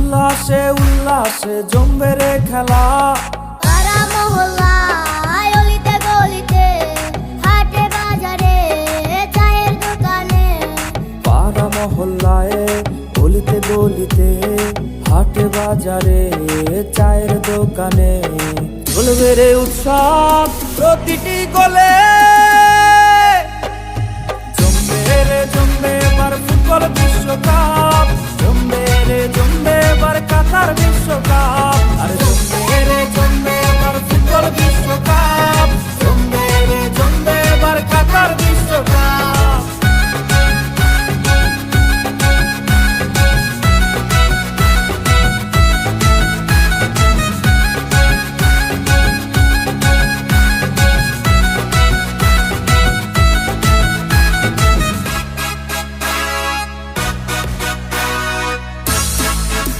উল্লাসে উল্লাসে জমবে রে খেলা। পাড়া মহল্লায় অলিতে গলিতে হাটে বাজারে চায়ের দোকানে। পাড়া মহল্লায় গলিতে গলিতে হাটে বাজারে চায়ের দোকানে চলবে রে উৎসব প্রতিটি গলে। জমবে রে জমবে এবার ফুটবল বিশ্বকাপ, জমবে রে জমবে